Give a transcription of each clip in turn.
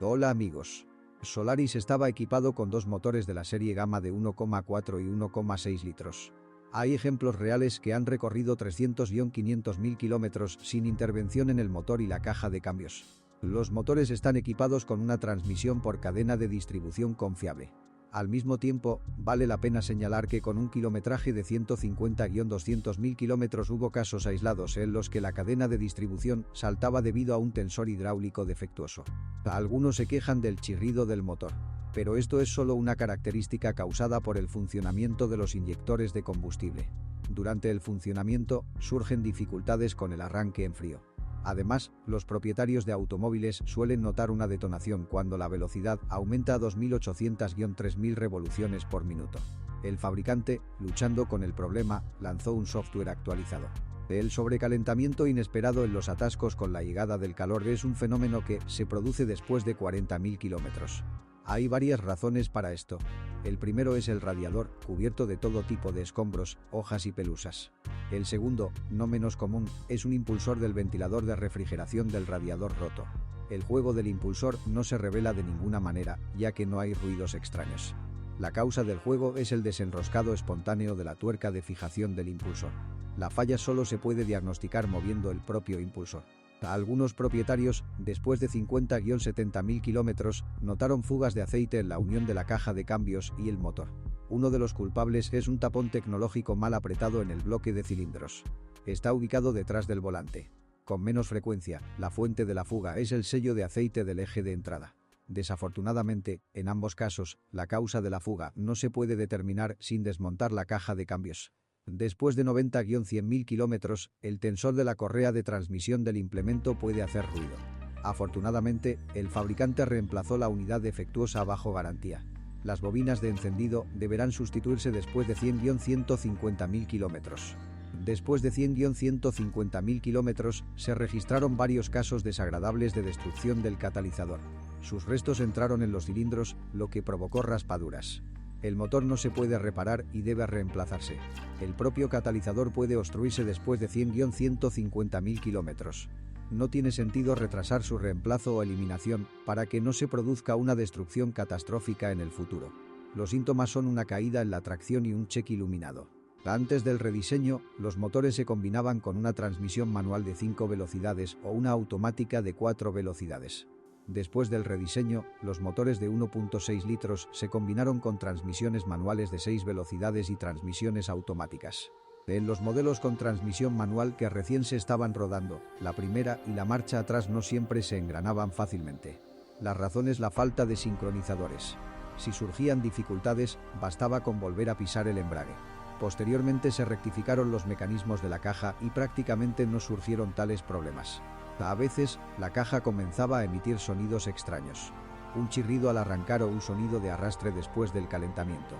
Hola amigos. Solaris estaba equipado con dos motores de la serie Gamma de 1,4 y 1,6 litros. Hay ejemplos reales que han recorrido 300-500.000 kilómetros sin intervención en el motor y la caja de cambios. Los motores están equipados con una transmisión por cadena de distribución confiable. Al mismo tiempo, vale la pena señalar que con un kilometraje de 150-200.000 kilómetros hubo casos aislados en los que la cadena de distribución saltaba debido a un tensor hidráulico defectuoso. Algunos se quejan del chirrido del motor, pero esto es solo una característica causada por el funcionamiento de los inyectores de combustible. Durante el funcionamiento, surgen dificultades con el arranque en frío. Además, los propietarios de automóviles suelen notar una detonación cuando la velocidad aumenta a 2.800-3.000 revoluciones por minuto. El fabricante, luchando con el problema, lanzó un software actualizado. El sobrecalentamiento inesperado en los atascos con la llegada del calor es un fenómeno que se produce después de 40.000 kilómetros. Hay varias razones para esto. El primero es el radiador, cubierto de todo tipo de escombros, hojas y pelusas. El segundo, no menos común, es un impulsor del ventilador de refrigeración del radiador roto. El juego del impulsor no se revela de ninguna manera, ya que no hay ruidos extraños. La causa del juego es el desenroscado espontáneo de la tuerca de fijación del impulsor. La falla solo se puede diagnosticar moviendo el propio impulsor. Algunos propietarios, después de 50-70.000 kilómetros, notaron fugas de aceite en la unión de la caja de cambios y el motor. Uno de los culpables es un tapón tecnológico mal apretado en el bloque de cilindros. Está ubicado detrás del volante. Con menos frecuencia, la fuente de la fuga es el sello de aceite del eje de entrada. Desafortunadamente, en ambos casos, la causa de la fuga no se puede determinar sin desmontar la caja de cambios. Después de 90-100.000 kilómetros, el tensor de la correa de transmisión del implemento puede hacer ruido. Afortunadamente, el fabricante reemplazó la unidad defectuosa bajo garantía. Las bobinas de encendido deberán sustituirse después de 100-150.000 kilómetros. Después de 100-150.000 kilómetros, se registraron varios casos desagradables de destrucción del catalizador. Sus restos entraron en los cilindros, lo que provocó raspaduras. El motor no se puede reparar y debe reemplazarse. El propio catalizador puede obstruirse después de 100-150.000 kilómetros. No tiene sentido retrasar su reemplazo o eliminación para que no se produzca una destrucción catastrófica en el futuro. Los síntomas son una caída en la tracción y un check iluminado. Antes del rediseño, los motores se combinaban con una transmisión manual de 5 velocidades o una automática de 4 velocidades. Después del rediseño, los motores de 1.6 litros se combinaron con transmisiones manuales de 6 velocidades y transmisiones automáticas. En los modelos con transmisión manual que recién se estaban rodando, la primera y la marcha atrás no siempre se engranaban fácilmente. La razón es la falta de sincronizadores. Si surgían dificultades, bastaba con volver a pisar el embrague. Posteriormente se rectificaron los mecanismos de la caja y prácticamente no surgieron tales problemas. A veces, la caja comenzaba a emitir sonidos extraños. Un chirrido al arrancar o un sonido de arrastre después del calentamiento.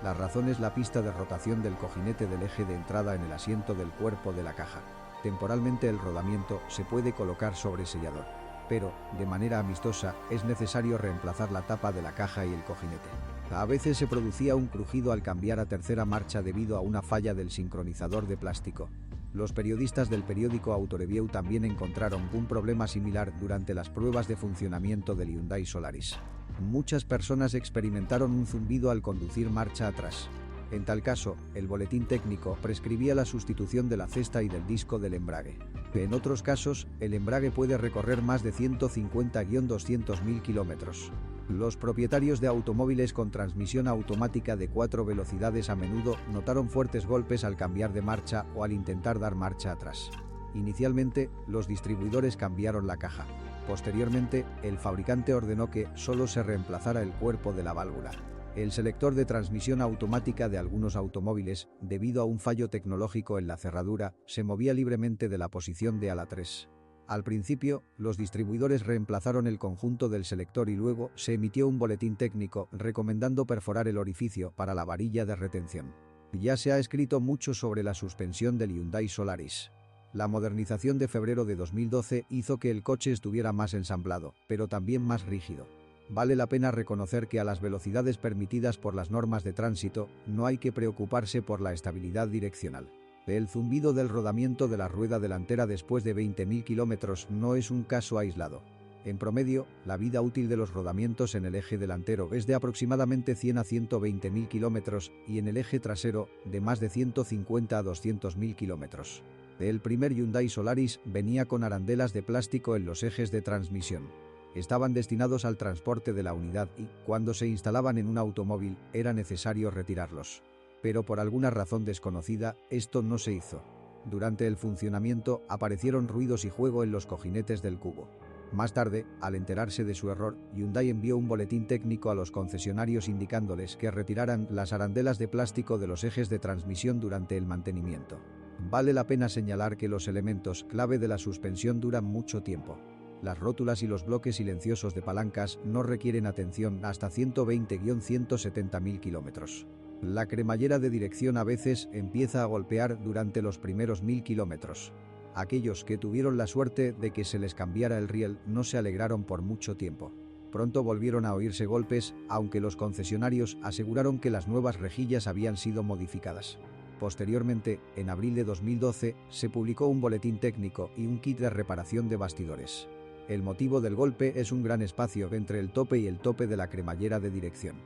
La razón es la pista de rotación del cojinete del eje de entrada en el asiento del cuerpo de la caja. Temporalmente el rodamiento se puede colocar sobre sellador, pero, de manera amistosa, es necesario reemplazar la tapa de la caja y el cojinete. A veces se producía un crujido al cambiar a tercera marcha debido a una falla del sincronizador de plástico. Los periodistas del periódico Autoreview también encontraron un problema similar durante las pruebas de funcionamiento del Hyundai Solaris. Muchas personas experimentaron un zumbido al conducir marcha atrás. En tal caso, el boletín técnico prescribía la sustitución de la cesta y del disco del embrague. En otros casos, el embrague puede recorrer más de 150-200.000 kilómetros. Los propietarios de automóviles con transmisión automática de 4 velocidades a menudo notaron fuertes golpes al cambiar de marcha o al intentar dar marcha atrás. Inicialmente, los distribuidores cambiaron la caja. Posteriormente, el fabricante ordenó que solo se reemplazara el cuerpo de la válvula. El selector de transmisión automática de algunos automóviles, debido a un fallo tecnológico en la cerradura, se movía libremente de la posición de ala 3. Al principio, los distribuidores reemplazaron el conjunto del selector y luego se emitió un boletín técnico recomendando perforar el orificio para la varilla de retención. Ya se ha escrito mucho sobre la suspensión del Hyundai Solaris. La modernización de febrero de 2012 hizo que el coche estuviera más ensamblado, pero también más rígido. Vale la pena reconocer que a las velocidades permitidas por las normas de tránsito, no hay que preocuparse por la estabilidad direccional. El zumbido del rodamiento de la rueda delantera después de 20.000 kilómetros no es un caso aislado. En promedio, la vida útil de los rodamientos en el eje delantero es de aproximadamente 100 a 120.000 kilómetros y en el eje trasero de más de 150 a 200.000 kilómetros. El primer Hyundai Solaris venía con arandelas de plástico en los ejes de transmisión. Estaban destinados al transporte de la unidad y, cuando se instalaban en un automóvil, era necesario retirarlos. Pero por alguna razón desconocida, esto no se hizo. Durante el funcionamiento aparecieron ruidos y juego en los cojinetes del cubo. Más tarde, al enterarse de su error, Hyundai envió un boletín técnico a los concesionarios indicándoles que retiraran las arandelas de plástico de los ejes de transmisión durante el mantenimiento. Vale la pena señalar que los elementos clave de la suspensión duran mucho tiempo. Las rótulas y los bloques silenciosos de palancas no requieren atención hasta 120-170.000 kilómetros. La cremallera de dirección a veces empieza a golpear durante los primeros 1000 kilómetros. Aquellos que tuvieron la suerte de que se les cambiara el riel no se alegraron por mucho tiempo. Pronto volvieron a oírse golpes, aunque los concesionarios aseguraron que las nuevas rejillas habían sido modificadas. Posteriormente, en abril de 2012, se publicó un boletín técnico y un kit de reparación de bastidores. El motivo del golpe es un gran espacio entre el tope y el tope de la cremallera de dirección.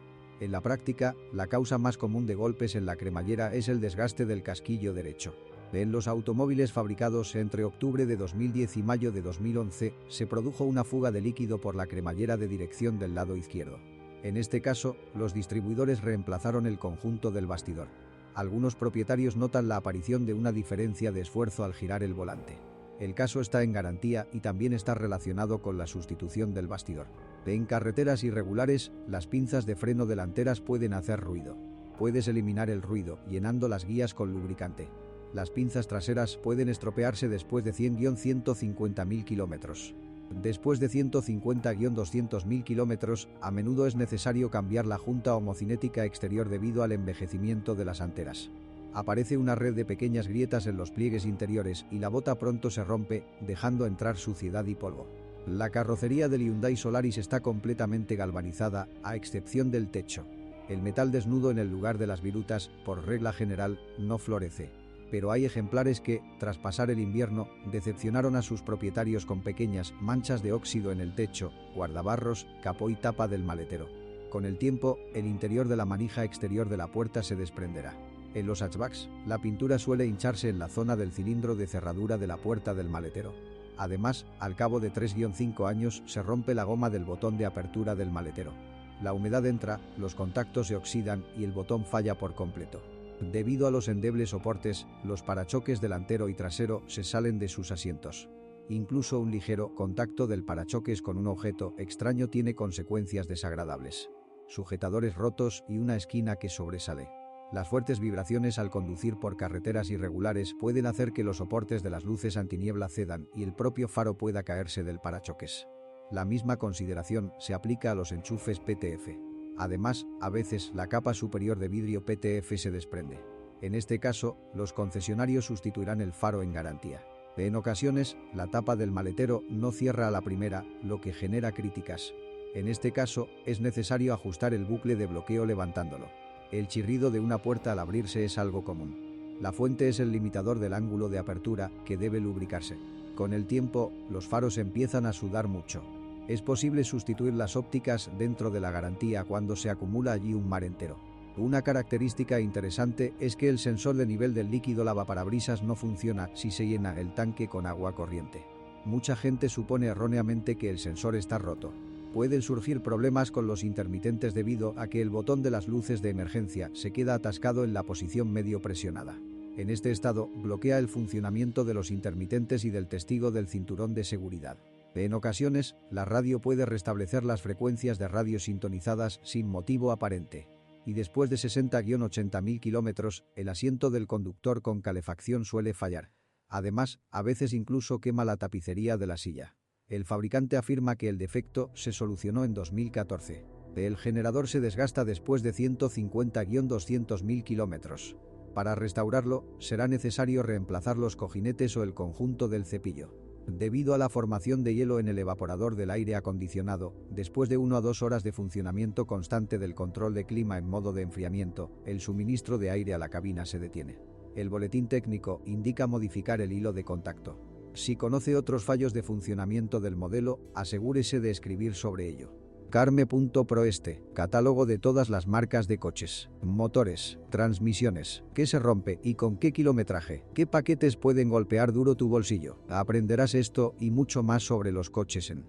En la práctica, la causa más común de golpes en la cremallera es el desgaste del casquillo derecho. En los automóviles fabricados entre octubre de 2010 y mayo de 2011, se produjo una fuga de líquido por la cremallera de dirección del lado izquierdo. En este caso, los distribuidores reemplazaron el conjunto del bastidor. Algunos propietarios notan la aparición de una diferencia de esfuerzo al girar el volante. El caso está en garantía y también está relacionado con la sustitución del bastidor. En carreteras irregulares, las pinzas de freno delanteras pueden hacer ruido. Puedes eliminar el ruido llenando las guías con lubricante. Las pinzas traseras pueden estropearse después de 100-150.000 kilómetros. Después de 150-200.000 kilómetros, a menudo es necesario cambiar la junta homocinética exterior debido al envejecimiento de las anteras. Aparece una red de pequeñas grietas en los pliegues interiores y la bota pronto se rompe, dejando entrar suciedad y polvo. La carrocería del Hyundai Solaris está completamente galvanizada, a excepción del techo. El metal desnudo en el lugar de las virutas, por regla general, no florece. Pero hay ejemplares que, tras pasar el invierno, decepcionaron a sus propietarios con pequeñas manchas de óxido en el techo, guardabarros, capó y tapa del maletero. Con el tiempo, el interior de la manija exterior de la puerta se desprenderá. En los hatchbacks, la pintura suele hincharse en la zona del cilindro de cerradura de la puerta del maletero. Además, al cabo de 3-5 años se rompe la goma del botón de apertura del maletero. La humedad entra, los contactos se oxidan y el botón falla por completo. Debido a los endebles soportes, los parachoques delantero y trasero se salen de sus asientos. Incluso un ligero contacto del parachoques con un objeto extraño tiene consecuencias desagradables. Sujetadores rotos y una esquina que sobresale. Las fuertes vibraciones al conducir por carreteras irregulares pueden hacer que los soportes de las luces antiniebla cedan y el propio faro pueda caerse del parachoques. La misma consideración se aplica a los enchufes PTF. Además, a veces la capa superior de vidrio PTF se desprende. En este caso, los concesionarios sustituirán el faro en garantía. En ocasiones, la tapa del maletero no cierra a la primera, lo que genera críticas. En este caso, es necesario ajustar el bucle de bloqueo levantándolo. El chirrido de una puerta al abrirse es algo común. La fuente es el limitador del ángulo de apertura, que debe lubricarse. Con el tiempo, los faros empiezan a sudar mucho. Es posible sustituir las ópticas dentro de la garantía cuando se acumula allí un mar entero. Una característica interesante es que el sensor de nivel del líquido lavaparabrisas no funciona si se llena el tanque con agua corriente. Mucha gente supone erróneamente que el sensor está roto. Pueden surgir problemas con los intermitentes debido a que el botón de las luces de emergencia se queda atascado en la posición medio presionada. En este estado, bloquea el funcionamiento de los intermitentes y del testigo del cinturón de seguridad. En ocasiones, la radio puede restablecer las frecuencias de radio sintonizadas sin motivo aparente. Y después de 60-80.000 kilómetros, el asiento del conductor con calefacción suele fallar. Además, a veces incluso quema la tapicería de la silla. El fabricante afirma que el defecto se solucionó en 2014. El generador se desgasta después de 150-200.000 kilómetros. Para restaurarlo, será necesario reemplazar los cojinetes o el conjunto del cepillo. Debido a la formación de hielo en el evaporador del aire acondicionado, después de 1 a 2 horas de funcionamiento constante del control de clima en modo de enfriamiento, el suministro de aire a la cabina se detiene. El boletín técnico indica modificar el hilo de contacto. Si conoce otros fallos de funcionamiento del modelo, asegúrese de escribir sobre ello. Carme.proeste, catálogo de todas las marcas de coches, motores, transmisiones, qué se rompe y con qué kilometraje, qué paquetes pueden golpear duro tu bolsillo. Aprenderás esto y mucho más sobre los coches en